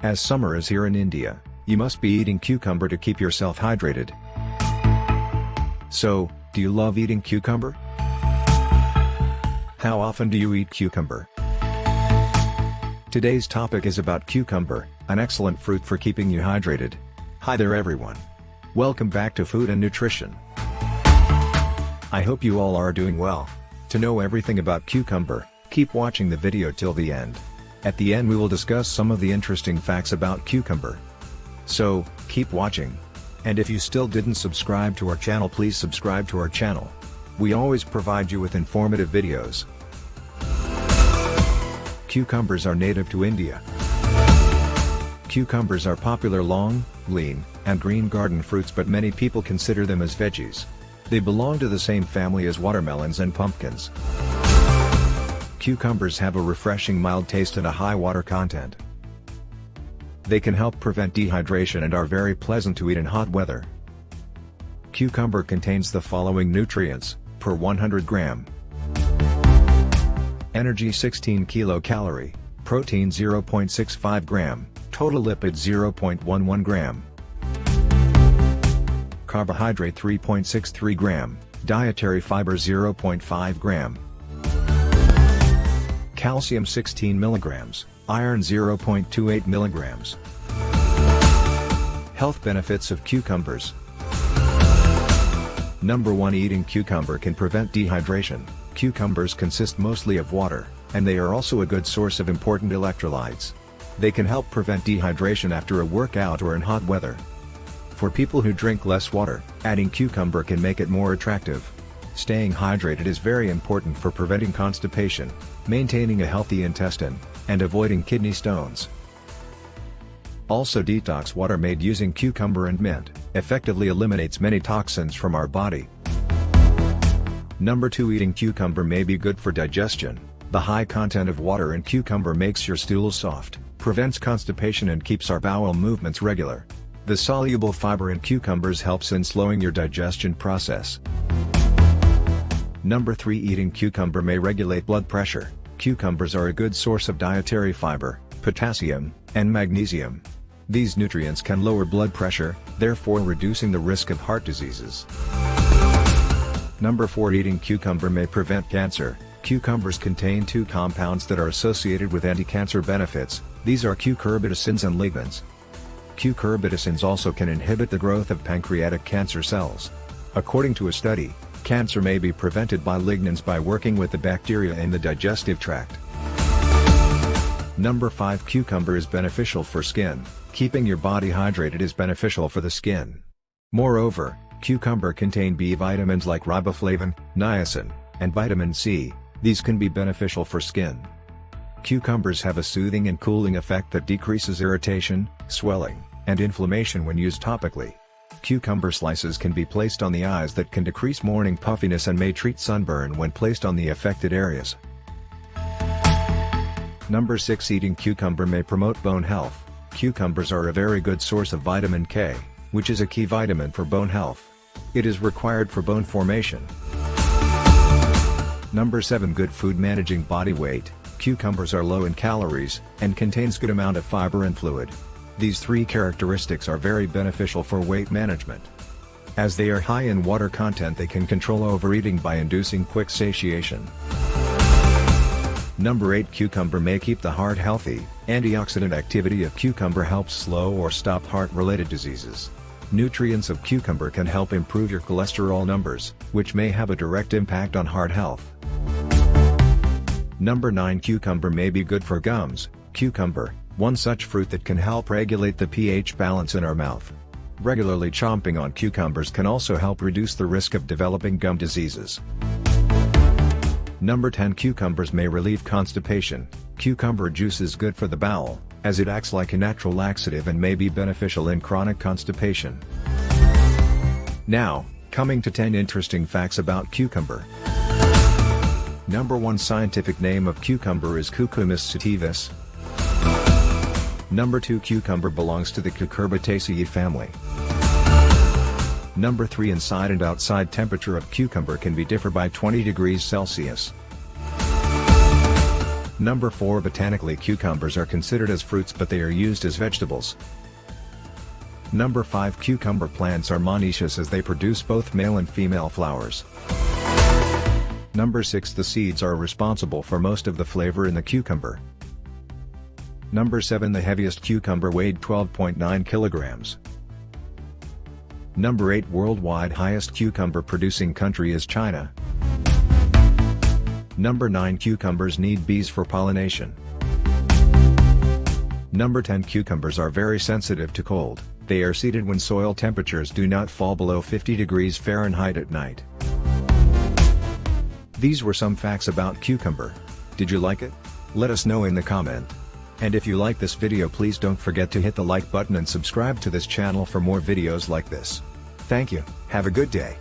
As summer is here in India, you must be eating cucumber to keep yourself hydrated. So, do you love eating cucumber? How often do you eat cucumber? Today's topic is about cucumber, an excellent fruit for keeping you hydrated. Hi there everyone. Welcome back to Food and Nutrition. I hope you all are doing well. To know everything about cucumber, keep watching the video till the end. At the end we will discuss some of the interesting facts about cucumber. So, keep watching. And if you still didn't subscribe to our channel, please subscribe to our channel. We always provide you with informative videos. Cucumbers are native to India. Cucumbers are popular long, lean, and green garden fruits, but many people consider them as veggies. They belong to the same family as watermelons and pumpkins. Cucumbers have a refreshing mild taste and a high water content. They can help prevent dehydration and are very pleasant to eat in hot weather. Cucumber contains the following nutrients, per 100 gram. Energy 16 kilocalorie, protein 0.65 gram, total lipids 0.11 gram. Carbohydrate 3.63 gram, dietary fiber 0.5 gram. Calcium 16 milligrams, iron 0.28 milligrams. Health benefits of cucumbers. Number 1. Eating cucumber can prevent dehydration. Cucumbers consist mostly of water, and they are also a good source of important electrolytes. They can help prevent dehydration after a workout or in hot weather. For people who drink less water, adding cucumber can make it more attractive. Staying hydrated is very important for preventing constipation, maintaining a healthy intestine, and avoiding kidney stones. Also, detox water made using cucumber and mint effectively eliminates many toxins from our body. Number 2. Eating cucumber may be good for digestion. The high content of water in cucumber makes your stool soft, prevents constipation and keeps our bowel movements regular. The soluble fiber in cucumbers helps in slowing your digestion process. Number 3. Eating cucumber may regulate blood pressure. Cucumbers are a good source of dietary fiber, potassium, and magnesium. These nutrients can lower blood pressure, therefore reducing the risk of heart diseases. Number 4. Eating cucumber may prevent cancer. Cucumbers contain 2 compounds that are associated with anti-cancer benefits. These are cucurbitacins and lignans. Cucurbitacins also can inhibit the growth of pancreatic cancer cells. According to a study, cancer may be prevented by lignans by working with the bacteria in the digestive tract. Number 5. Cucumber is beneficial for skin. Keeping your body hydrated is beneficial for the skin. Moreover, cucumber contain B vitamins like riboflavin, niacin, and vitamin C. These can be beneficial for skin. Cucumbers have a soothing and cooling effect that decreases irritation, swelling, and inflammation when used topically. Cucumber slices can be placed on the eyes that can decrease morning puffiness and may treat sunburn when placed on the affected areas. Number 6. Eating cucumber may promote bone health. Cucumbers are a very good source of vitamin K, which is a key vitamin for bone health. It is required for bone formation. Number 7. Good food managing body weight. Cucumbers are low in calories, and contains good amount of fiber and fluid. These 3 characteristics are very beneficial for weight management. As they are high in water content, they can control overeating by inducing quick satiation. Number 8. Cucumber may keep the heart healthy. Antioxidant activity of cucumber helps slow or stop heart-related diseases. Nutrients of cucumber can help improve your cholesterol numbers, which may have a direct impact on heart health. Number 9. Cucumber may be good for gums. Cucumber, one such fruit that can help regulate the pH balance in our mouth. Regularly chomping on cucumbers can also help reduce the risk of developing gum diseases. Number 10. Cucumbers may relieve constipation. Cucumber juice is good for the bowel, as it acts like a natural laxative and may be beneficial in chronic constipation. Now, coming to 10 interesting facts about cucumber. Number 1. Scientific name of cucumber is Cucumis sativus. Number 2. Cucumber belongs to the Cucurbitaceae family. Number 3. Inside and outside temperature of cucumber can be differ by 20 degrees Celsius. Number 4. Botanically, cucumbers are considered as fruits but they are used as vegetables. Number 5. Cucumber plants are monoecious as they produce both male and female flowers. Number 6. The seeds are responsible for most of the flavor in the cucumber. Number 7. The heaviest cucumber weighed 12.9 kilograms. Number 8. Worldwide highest cucumber producing country is China. Number 9. Cucumbers need bees for pollination. Number 10. Cucumbers are very sensitive to cold. They are seeded when soil temperatures do not fall below 50 degrees Fahrenheit at night. These were some facts about cucumber. Did you like it? Let us know in the comment. And if you like this video, please don't forget to hit the like button and subscribe to this channel for more videos like this. Thank you, have a good day.